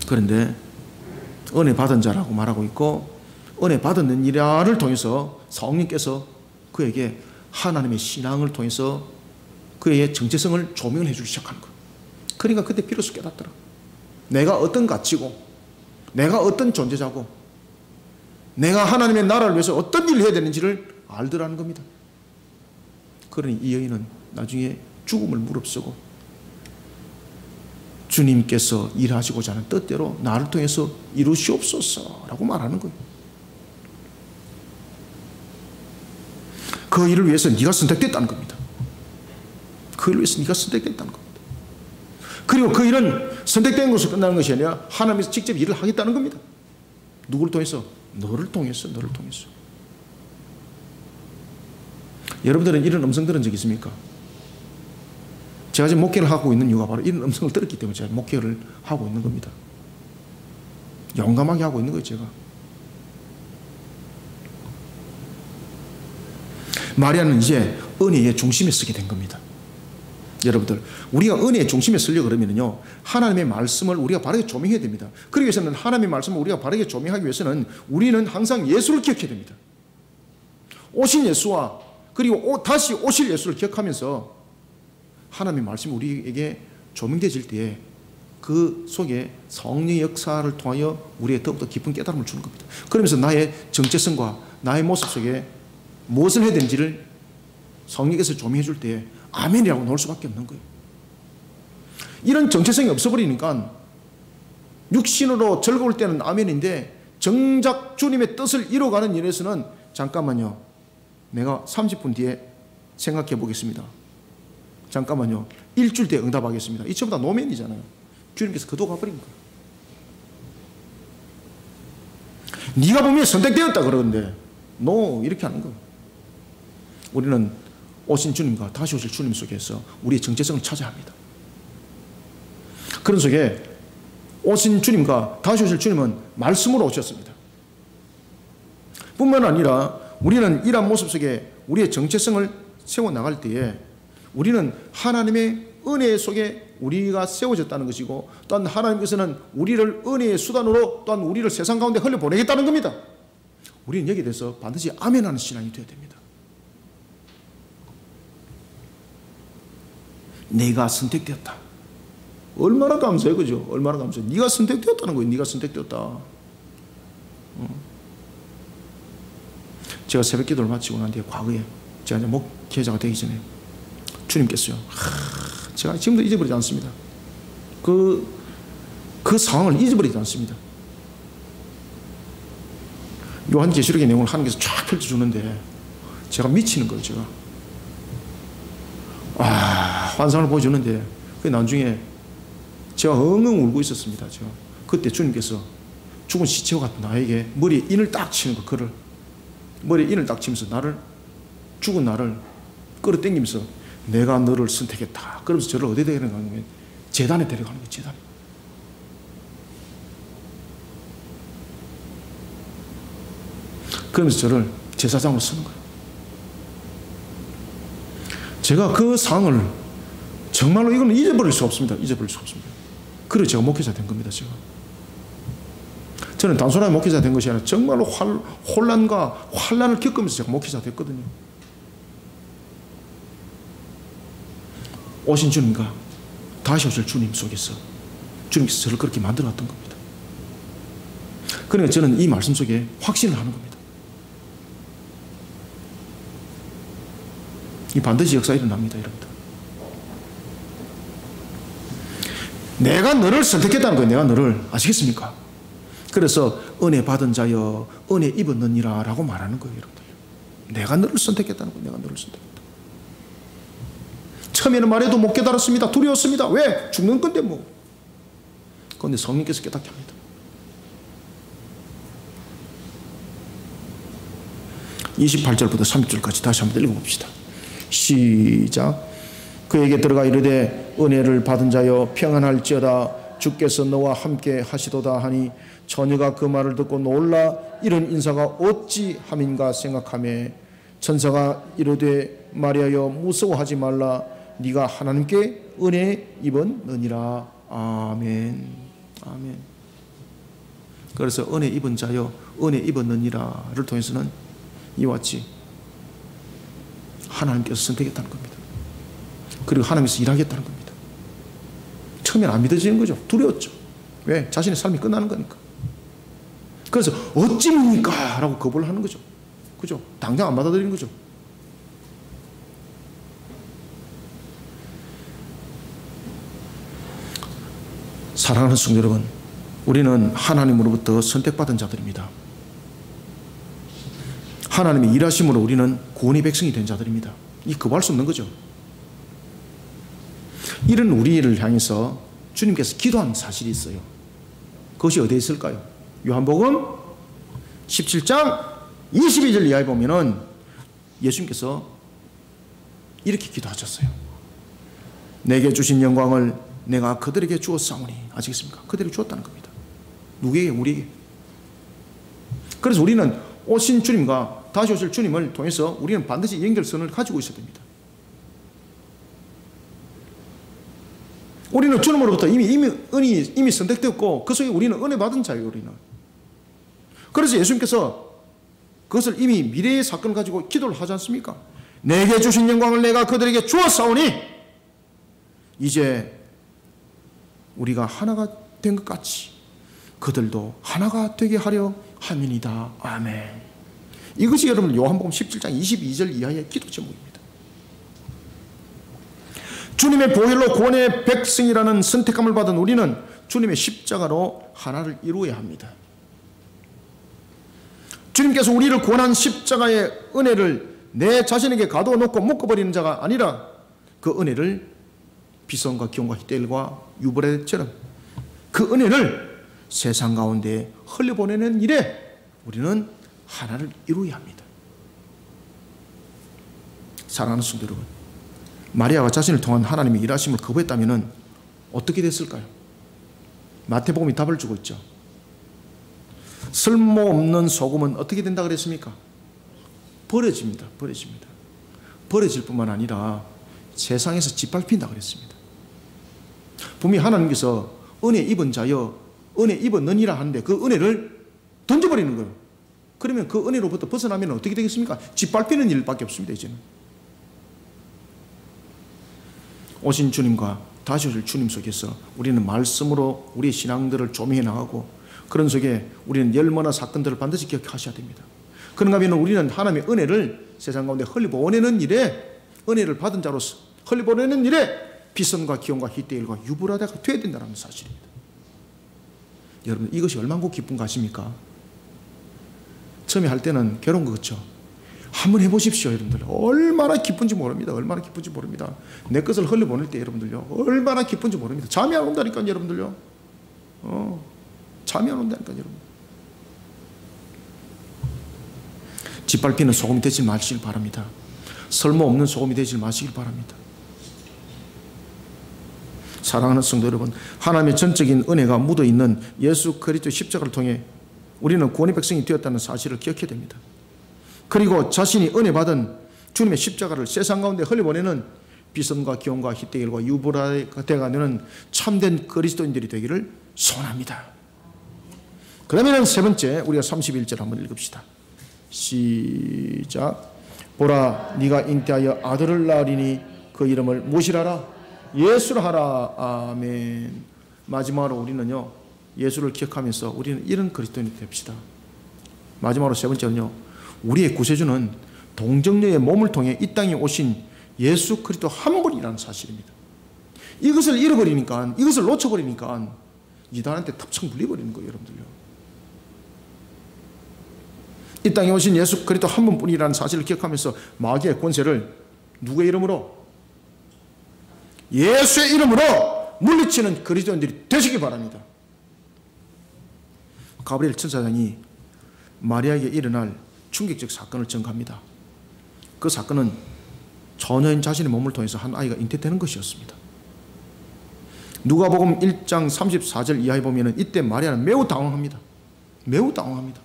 Speaker 1: 그런데 은혜 받은 자라고 말하고 있고 은혜 받은 이라를 통해서 성령께서 그에게 하나님의 신앙을 통해서 그의 정체성을 조명을 해주기 시작하는 거예요. 그러니까 그때 비로소 깨닫더라. 내가 어떤 가치고 내가 어떤 존재자고 내가 하나님의 나라를 위해서 어떤 일을 해야 되는지를 알더라는 겁니다. 그러니 이 여인은 나중에 죽음을 무릅쓰고 주님께서 일하시고자 하는 뜻대로 나를 통해서 이루시옵소서라고 말하는 거예요. 그 일을 위해서 네가 선택됐다는 겁니다. 그 일을 위해서 네가 선택됐다는 겁니다. 그리고 그 일은 선택된 것으로 끝나는 것이 아니라 하나님께서 직접 일을 하겠다는 겁니다. 누구를 통해서? 너를 통해서, 너를 통해서. 여러분들은 이런 음성 들은 적 있습니까? 제가 지금 목회를 하고 있는 이유가 바로 이런 음성을 들었기 때문에 제가 목회를 하고 있는 겁니다. 용감하게 하고 있는 거예요, 제가. 마리아는 이제 은혜의 중심에 서게 된 겁니다. 여러분들, 우리가 은혜의 중심에 서려고 그러면요, 하나님의 말씀을 우리가 바르게 조명해야 됩니다. 그러기 위해서는 하나님의 말씀을 우리가 바르게 조명하기 위해서는 우리는 항상 예수를 기억해야 됩니다. 오신 예수와 그리고 다시 오실 예수를 기억하면서 하나님의 말씀이 우리에게 조명되어질 때에 그 속에 성령의 역사를 통하여 우리의 더욱더 깊은 깨달음을 주는 겁니다. 그러면서 나의 정체성과 나의 모습 속에 무엇을 해야 되는지를 성령께서 조명해 줄 때에 아멘이라고 나올 수밖에 없는 거예요. 이런 정체성이 없어버리니까 육신으로 즐거울 때는 아멘인데 정작 주님의 뜻을 이뤄가는 일에서는 잠깐만요, 내가 30분 뒤에 생각해 보겠습니다. 잠깐만요, 일주일 뒤에 응답하겠습니다. 이 전부 다 노멘이잖아요. 주님께서 거둬가 버린 거예요. 네가 보면 선택되었다 그러는데 이렇게 하는 거예요. 우리는 오신 주님과 다시 오실 주님 속에서 우리의 정체성을 찾아야 합니다. 그런 속에 오신 주님과 다시 오실 주님은 말씀으로 오셨습니다. 뿐만 아니라 우리는 이러한 모습 속에 우리의 정체성을 세워나갈 때에 우리는 하나님의 은혜 속에 우리가 세워졌다는 것이고, 또한 하나님께서는 우리를 은혜의 수단으로 또한 우리를 세상 가운데 흘려보내겠다는 겁니다. 우리는 여기에 대해서 반드시 아멘하는 신앙이 되어야 됩니다. 내가 선택되었다. 얼마나 감사해, 그죠? 얼마나 감사해. 네가 선택되었다는 거예요. 네가 선택되었다. 제가 새벽 기도를 마치고 난 뒤에 과거에 제가 이제 목회자가 되기 전에 주님께서요, 제가 지금도 잊어버리지 않습니다. 그 상황을 잊어버리지 않습니다. 요한계시록의 내용을 하나님께서 쫙 펼쳐주는데 제가 미치는 거예요. 제가 환상을 보여주는데 나중에 제가 엉엉 울고 있었습니다. 제가 그때 주님께서 죽은 시체와 같은 나에게 머리에 인을 딱 치는 거, 그를 머리에 인을 딱 치면서 죽은 나를 끌어당기면서 내가 너를 선택했다. 그러면서 저를 어디에 데려가는 거예요? 제단에 데려가는 거예요. 제단에. 그러면서 저를 제사장으로 쓰는 거예요. 제가 그 상황을 정말로 이거는 잊어버릴 수 없습니다. 잊어버릴 수 없습니다. 그래서 제가 목회자 된 겁니다. 저는 단순하게 목회자 된 것이 아니라 정말로 혼란과 환란을 겪으면서 제가 목회자 됐거든요. 오신 주님과 다시 오실 주님 속에서 주님께서 저를 그렇게 만들어놨던 겁니다. 그러니까 저는 이 말씀 속에 확신을 하는 겁니다. 이 반드시 역사가 일어납니다, 여러분들. 내가 너를 선택했다는 거예요. 내가 너를. 아시겠습니까? 그래서 은혜 받은 자여 은혜 입었느니라 라고 말하는 거예요, 여러분들. 내가 너를 선택했다는 거예요. 내가 너를 선택했다. 처음에는 말해도 못 깨달았습니다. 두려웠습니다. 왜? 죽는 건데 뭐. 그런데 성령께서 깨닫게 합니다. (28절부터) (30절까지) 다시 한번 읽어봅시다. 시작. 그에게 들어가 이르되 은혜를 받은 자여 평안할지어다. 주께서 너와 함께 하시도다 하니 처녀가 그 말을 듣고 놀라 이런 인사가 어찌 함인가 생각하며 천사가 이르되 마리아여 무서워하지 말라. 네가 하나님께 은혜 입었느니라. 아멘. 아멘. 그래서 은혜 입은 자여 은혜 입었느니라를 통해서는 이와 같이 하나님께서 선택했다는 겁니다. 그리고 하나님께서 일하겠다는 겁니다. 처음엔 안 믿어지는 거죠. 두려웠죠. 왜? 자신의 삶이 끝나는 거니까. 그래서 어찌입니까? 라고 거부를 하는 거죠. 그죠? 당장 안 받아들이는 거죠. 사랑하는 성도 여러분, 우리는 하나님으로부터 선택받은 자들입니다. 하나님의 일하심으로 우리는 구원의 백성이 된 자들입니다. 이 거부할 수 없는 거죠. 이런 우리를 향해서 주님께서 기도한 사실이 있어요. 그것이 어디에 있을까요? 요한복음 17장 22절 이하에 보면은 예수님께서 이렇게 기도하셨어요. 내게 주신 영광을 내가 그들에게 주었사오니. 아시겠습니까? 그들에게 주었다는 겁니다. 누구에게? 우리에게. 그래서 우리는 오신 주님과 다시 오실 주님을 통해서 우리는 반드시 연결선을 가지고 있어야 됩니다. 우리는 주님으로부터 이미 선택되었고 그 속에 우리는 은혜 받은 자예요. 우리는. 그래서 예수님께서 그것을 이미 미래의 사건을 가지고 기도를 하지 않습니까? 내게 주신 영광을 내가 그들에게 주었사오니 이제 우리가 하나가 된 것 같이 그들도 하나가 되게 하려 함이니이다. 아멘. 이것이 여러분 요한복음 17장 22절 이하의 기도 제목입니다. 주님의 보혈로 구원의 백성이라는 선택감을 받은 우리는 주님의 십자가로 하나를 이루어야 합니다. 주님께서 우리를 구원한 십자가의 은혜를 내 자신에게 가두어 놓고 묶어버리는 자가 아니라 그 은혜를 비손과 기온과 히델과 유브레처럼 그 은혜를 세상 가운데 흘려보내는 일에 우리는 하나를 이루어야 합니다. 사랑하는 성도 여러분, 마리아가 자신을 통한 하나님의 일하심을 거부했다면 어떻게 됐을까요? 마태복음이 답을 주고 있죠. 쓸모없는 소금은 어떻게 된다 그랬습니까? 버려집니다. 버려집니다. 버려질 뿐만 아니라 세상에서 짓밟힌다 그랬습니다. 분명히 하나님께서 은혜 입은 자여 은혜 입었느니라 하는데 그 은혜를 던져버리는 거예요. 그러면 그 은혜로부터 벗어나면 어떻게 되겠습니까? 짓밟히는 일밖에 없습니다. 이제는 오신 주님과 다시 오실 주님 속에서 우리는 말씀으로 우리의 신앙들을 조명해 나가고 그런 속에 우리는 열머나 사건들을 반드시 기억하셔야 됩니다. 그런가 하면 우리는 하나님의 은혜를 세상 가운데 흘려보내는 일에, 은혜를 받은 자로서 흘려보내는 일에 비선과 기온과 히데일과 유브라다가 되어야 된다는 사실입니다. 여러분, 이것이 얼마나 기쁜 거 아십니까? 처음에 할 때는 괴로운 거 그렇죠? 한번 해보십시오, 여러분들. 얼마나 기쁜지 모릅니다. 얼마나 기쁜지 모릅니다. 내 것을 흘려보낼 때 여러분들요, 얼마나 기쁜지 모릅니다. 잠이 안 온다니까요, 여러분들요. 잠이 안 온다니까요, 여러분. 짓밟히는 소금이 되지 마시길 바랍니다. 쓸모없는 소금이 되지 마시길 바랍니다. 사랑하는 성도 여러분, 하나님의 전적인 은혜가 묻어있는 예수 그리스도 십자가를 통해 우리는 구원의 백성이 되었다는 사실을 기억해야 됩니다. 그리고 자신이 은혜 받은 주님의 십자가를 세상 가운데 흘려보내는 비선과 기온과 히데일과 유브라데가 되는 참된 그리스도인들이 되기를 소원합니다. 그 다음에는 세 번째, 우리가 31절 한번 읽읍시다. 시작. 보라, 네가 잉태하여 아들을 낳으리니 그 이름을 무엇이라 하라? 예수라 하라. 아멘. 마지막으로 우리는요, 예수를 기억하면서 우리는 이런 그리스도인이 됩시다. 마지막으로 세 번째는요, 우리의 구세주는 동정녀의 몸을 통해 이 땅에 오신 예수 그리스도 한 분이라는 사실입니다. 이것을 잃어버리니까, 이것을 놓쳐버리니까 이단한테 탑창 물려버리는 거예요, 여러분들요. 이 땅에 오신 예수 그리스도 한 분뿐이라는 사실을 기억하면서 마귀의 권세를 누구의 이름으로? 예수의 이름으로 물리치는 그리스도인들이 되시기 바랍니다. 가브리엘 천사장이 마리아에게 일어날 충격적 사건을 전가합니다. 그 사건은 처녀인 자신의 몸을 통해서 한 아이가 잉태되는 것이었습니다. 누가복음 1장 34절 이하에 보면 이때 마리아는 매우 당황합니다. 매우 당황합니다.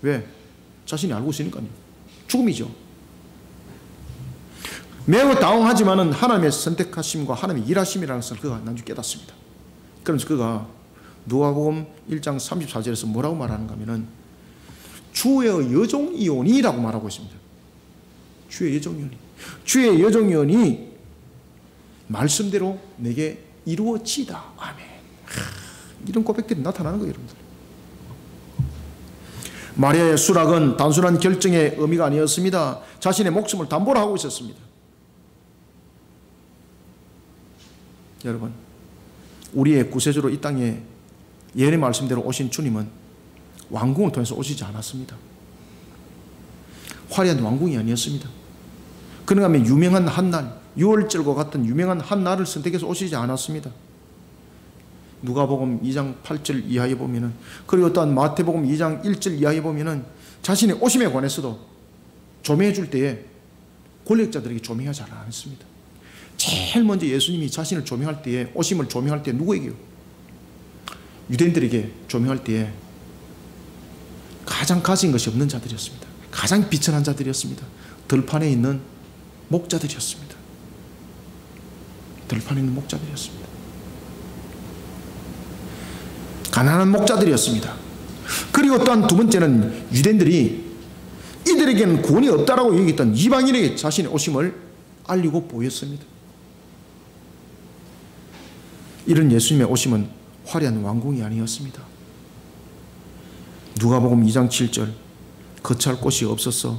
Speaker 1: 왜? 자신이 알고 있으니까요. 죽음이죠. 매우 당황하지만은 하나님의 선택하심과 하나님의 일하심이라는 것을 그가 나중에 깨닫습니다. 그러면서 그가 누가복음 1장 34절에서 뭐라고 말하는가 하면은 주의 여종이오니라고 말하고 있습니다. 주의 여종이오니. 주의 여종이오니 말씀대로 내게 이루어지다. 아멘. 이런 고백들이 나타나는 거예요, 여러분들. 마리아의 수락은 단순한 결정의 의미가 아니었습니다. 자신의 목숨을 담보로 하고 있었습니다. 여러분, 우리의 구세주로 이 땅에 예언의 말씀대로 오신 주님은 왕궁을 통해서 오시지 않았습니다. 화려한 왕궁이 아니었습니다. 그런가 하면 유명한 한날, 6월절과 같은 유명한 한날을 선택해서 오시지 않았습니다. 누가복음 2장 8절 이하에 보면은, 그리고 또한 마태복음 2장 1절 이하에 보면은 자신의 오심에 관해서도 조명해 줄 때에 권력자들에게 조명하지 않았습니다. 제일 먼저 예수님이 자신을 조명할 때에, 오심을 조명할 때 누구에게요? 유대인들에게 조명할 때에 가장 가진 것이 없는 자들이었습니다. 가장 비천한 자들이었습니다. 들판에 있는 목자들이었습니다. 들판에 있는 목자들이었습니다. 가난한 목자들이었습니다. 그리고 또한 두 번째는 유대인들이 이들에게는 구원이 없다라고 여겼던 이방인에게 자신의 오심을 알리고 보였습니다. 이런 예수님의 오심은 화려한 왕궁이 아니었습니다. 누가복음 2장 7절, 거처할 곳이 없어서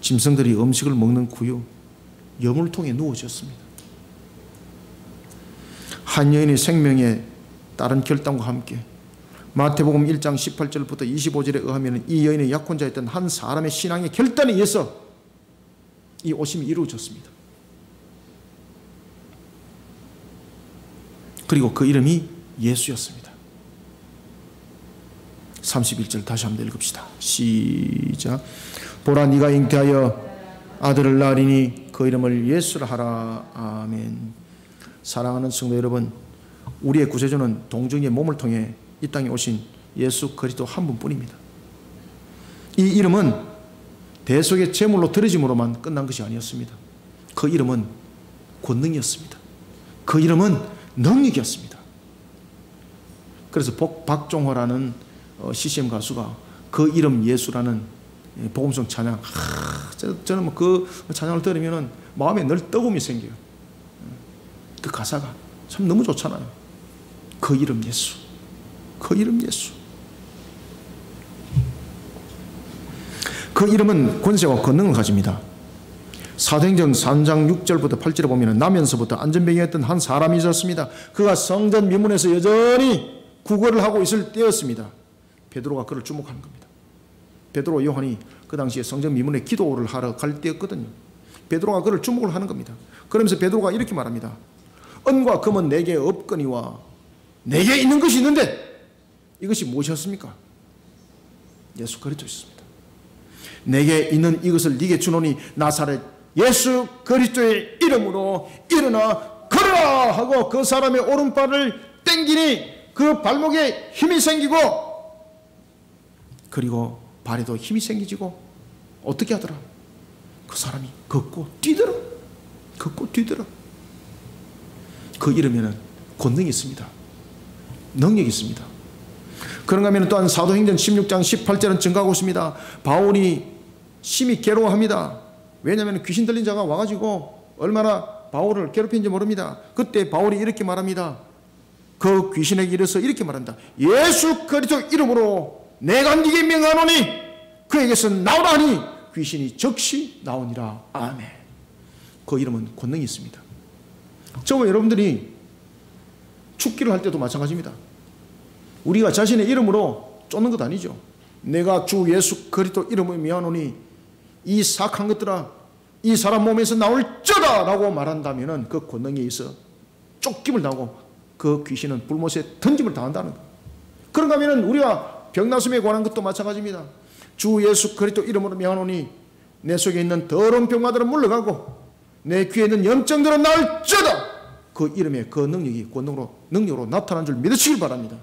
Speaker 1: 짐승들이 음식을 먹는 구유, 여물을 통해 누워졌습니다. 한 여인의 생명에 따른 결단과 함께 마태복음 1장 18절부터 25절에 의하면 이 여인의 약혼자였던 한 사람의 신앙의 결단에 의해서 이 오심이 이루어졌습니다. 그리고 그 이름이 예수였습니다. 31절 다시 한번 읽읍시다. 시작. 보라, 네가 잉태하여 아들을 낳으리니 그 이름을 예수라 하라. 아멘. 사랑하는 성도 여러분, 우리의 구세주는 동정의 몸을 통해 이 땅에 오신 예수 그리스도 한 분뿐입니다. 이 이름은 대속의 제물로 드려짐으로만 끝난 것이 아니었습니다. 그 이름은 권능이었습니다. 그 이름은 능력이었습니다. 그래서 박종호라는 CCM 가수가 그 이름 예수라는 복음성 찬양, 저는 그 찬양을 들으면 마음에 늘 뜨거움이 생겨요. 그 가사가 참 너무 좋잖아요. 그 이름 예수. 그 이름 예수. 그 이름은 권세와 권능을 가집니다. 사도행전 3장 6절부터 8절에 보면 나면서부터 안전병이었던 한 사람이 있었습니다. 그가 성전 미문에서 여전히 구걸을 하고 있을 때였습니다. 베드로가 그를 주목하는 겁니다. 베드로, 요한이 그 당시에 성전 미문에 기도를 하러 갈 때였거든요. 베드로가 그를 주목을 하는 겁니다. 그러면서 베드로가 이렇게 말합니다. 은과 금은 내게 없거니와 내게 있는 것이 있는데 이것이 무엇이었습니까? 예수 그리스도였습니다. 내게 있는 이것을 네게 주노니 나사렛 예수 그리스도의 이름으로 일어나 걸어라 하고 그 사람의 오른발을 땡기니 그 발목에 힘이 생기고 그리고 발에도 힘이 생기지고 어떻게 하더라? 그 사람이 걷고 뛰더라. 걷고 뛰더라. 그 이름에는 권능이 있습니다. 능력이 있습니다. 그런가 하면 또한 사도행전 16장 18절은 증가하고 있습니다. 바울이 심히 괴로워합니다. 왜냐하면 귀신 들린 자가 와가지고 얼마나 바울을 괴롭힌지 모릅니다. 그때 바울이 이렇게 말합니다. 그 귀신에게 이르러서 이렇게 말한다. 예수 그리스도 이름으로 내가 네게 명하노니 그에게서 나오라 하니 귀신이 즉시 나오니라. 아멘. 그 이름은 권능이 있습니다. 저와 여러분들이 죽기를 할 때도 마찬가지입니다. 우리가 자신의 이름으로 쫓는 것 아니죠. 내가 주 예수 그리스도 이름을 명하노니 이 사악한 것들아 이 사람 몸에서 나올쩌다 라고 말한다면 그 권능에 있어 쫓김을 당하고 그 귀신은 불못에 던짐을 당한다는 것. 그런가 하면 우리가 병나심에 관한 것도 마찬가지입니다. 주 예수 그리스도 이름으로 명하노니 내 속에 있는 더러운 병마들은 물러가고 내 귀에 있는 염증들은 나올쩌다. 그 이름의 그 능력이 능력으로 나타난 줄 믿으시길 바랍니다.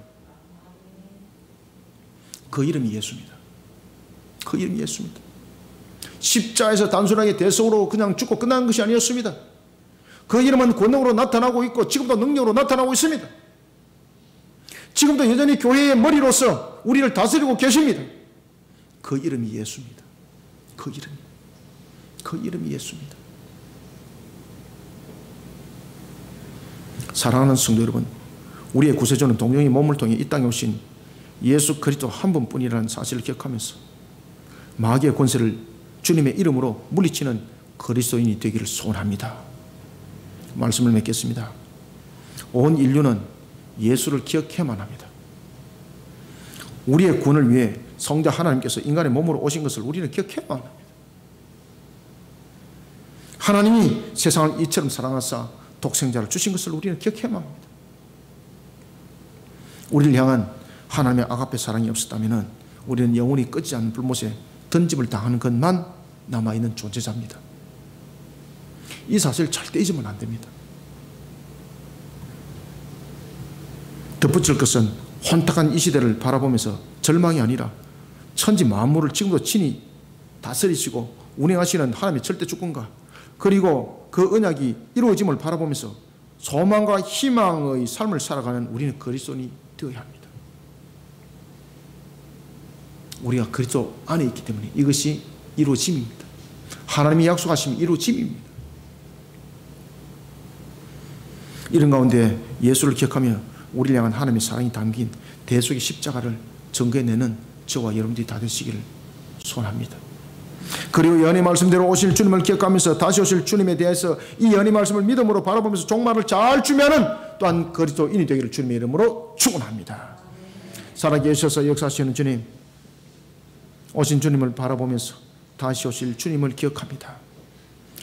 Speaker 1: 그 이름이 예수입니다. 그 이름이 예수입니다. 십자에서 단순하게 대속으로 그냥 죽고 끝나는 것이 아니었습니다. 그 이름은 권능으로 나타나고 있고 지금도 능력으로 나타나고 있습니다. 지금도 여전히 교회의 머리로서 우리를 다스리고 계십니다. 그 이름이 예수입니다. 그 이름이 예수입니다. 사랑하는 성도 여러분, 우리의 구세주는 동정의 몸을 통해 이 땅에 오신 예수 그리스도 한 분뿐이라는 사실을 기억하면서 마귀의 권세를 주님의 이름으로 물리치는 그리스도인이 되기를 소원합니다. 말씀을 맺겠습니다. 온 인류는 예수를 기억해야만 합니다. 우리의 구원을 위해 성자 하나님께서 인간의 몸으로 오신 것을 우리는 기억해야만 합니다. 하나님이 세상을 이처럼 사랑하사 독생자를 주신 것을 우리는 기억해야만 합니다. 우리를 향한 하나님의 아가페 사랑이 없었다면 우리는 영원히 꺼지지 않는 불못에 던짐을 당하는 것만 남아있는 존재자입니다. 이 사실 절대 잊으면 안 됩니다. 덧붙일 것은 혼탁한 이 시대를 바라보면서 절망이 아니라 천지 만물을 지금도 친히 다스리시고 운행하시는 하나님의 절대 주권과 그리고 그 언약이 이루어짐을 바라보면서 소망과 희망의 삶을 살아가는 우리는 그리스도인이 되어야 합니다. 우리가 그리스도 안에 있기 때문에 이것이 이루어짐입니다. 하나님이 약속하신 이루어짐입니다. 이런 가운데 예수를 기억하며 우리를 향한 하나님의 사랑이 담긴 대속의 십자가를 증거해내는 저와 여러분들이 다 되시기를 소원합니다. 그리고 연의 말씀대로 오실 주님을 기억하면서 다시 오실 주님에 대해서 이 연의 말씀을 믿음으로 바라보면서 종말을 잘 주면은 또한 그리스도인이 되기를 주님의 이름으로 축원합니다. 살아계셔서 역사하시는 주님, 오신 주님을 바라보면서 다시 오실 주님을 기억합니다.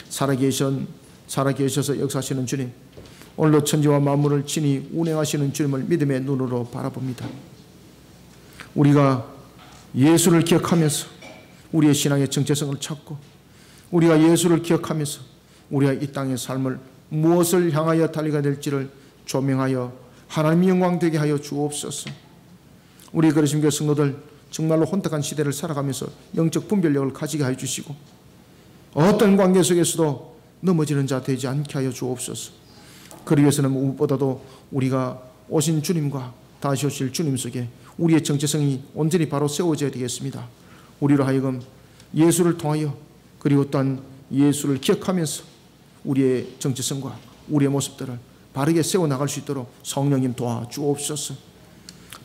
Speaker 1: 살아계셔서 역사하시는 주님, 오늘도 천지와 만물을 친히 운행하시는 주님을 믿음의 눈으로 바라봅니다. 우리가 예수를 기억하면서 우리의 신앙의 정체성을 찾고 우리가 예수를 기억하면서 우리가 이 땅의 삶을 무엇을 향하여 달리가 될지를 조명하여 하나님의 영광 되게 하여 주옵소서. 우리 그리스도교 성도들 정말로 혼탁한 시대를 살아가면서 영적 분별력을 가지게 하여 주시고 어떤 관계 속에서도 넘어지는 자 되지 않게 하여 주옵소서. 그러기 위해서는 무엇보다도 우리가 오신 주님과 다시 오실 주님 속에 우리의 정체성이 온전히 바로 세워져야 되겠습니다. 우리로 하여금 예수를 통하여 그리고 또한 예수를 기억하면서 우리의 정체성과 우리의 모습들을 바르게 세워나갈 수 있도록 성령님 도와주옵소서.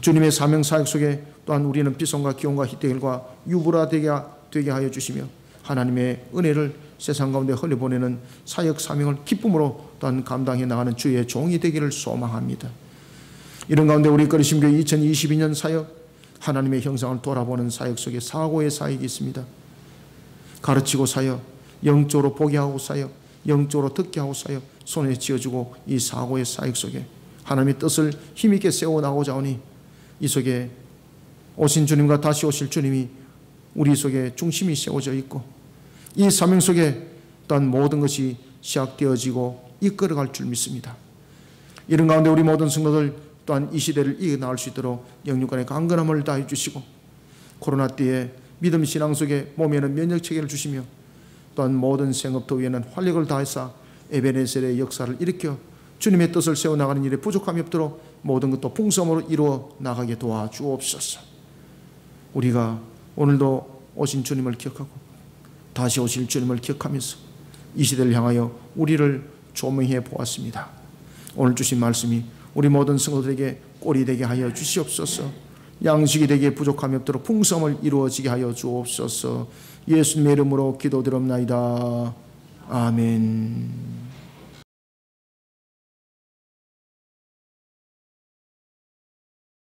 Speaker 1: 주님의 사명 사역 속에 또한 우리는 비손과 기온과 히데엘과 유브라 되게 하여 주시며 하나님의 은혜를 세상 가운데 흘려보내는 사역 사명을 기쁨으로 또한 감당해 나가는 주의 종이 되기를 소망합니다. 이런 가운데 우리 거리심교회 2022년 사역, 하나님의 형상을 돌아보는 사역 속에 사고의 사역이 있습니다. 가르치고 사역, 영적으로 보게 하고 사역, 영적으로 듣게 하고 사역, 손에 쥐어주고 이 사고의 사역 속에 하나님의 뜻을 힘있게 세워나가고자 하니 이 속에 오신 주님과 다시 오실 주님이 우리 속에 중심이 세워져 있고 이 사명 속에 또한 모든 것이 시작되어지고 이끌어갈 줄 믿습니다. 이런 가운데 우리 모든 성도들 또한 이 시대를 이겨나갈 수 있도록 영육간의 강건함을 다해 주시고 코로나 때에 믿음 신앙 속에 몸에는 면역체계를 주시며 또한 모든 생업터 위에는 활력을 다해서 에베네셀의 역사를 일으켜 주님의 뜻을 세워나가는 일에 부족함이 없도록 모든 것도 풍성으로 이루어 나가게 도와주옵소서. 우리가 오늘도 오신 주님을 기억하고 다시 오실 주님을 기억하면서 이 시대를 향하여 우리를 조명해 보았습니다. 오늘 주신 말씀이 우리 모든 성도들에게 꼴이 되게 하여 주시옵소서. 양식이 되기에 부족함이 없도록 풍성을 이루어지게 하여 주옵소서. 예수님의 이름으로 기도드립나이다. 아멘.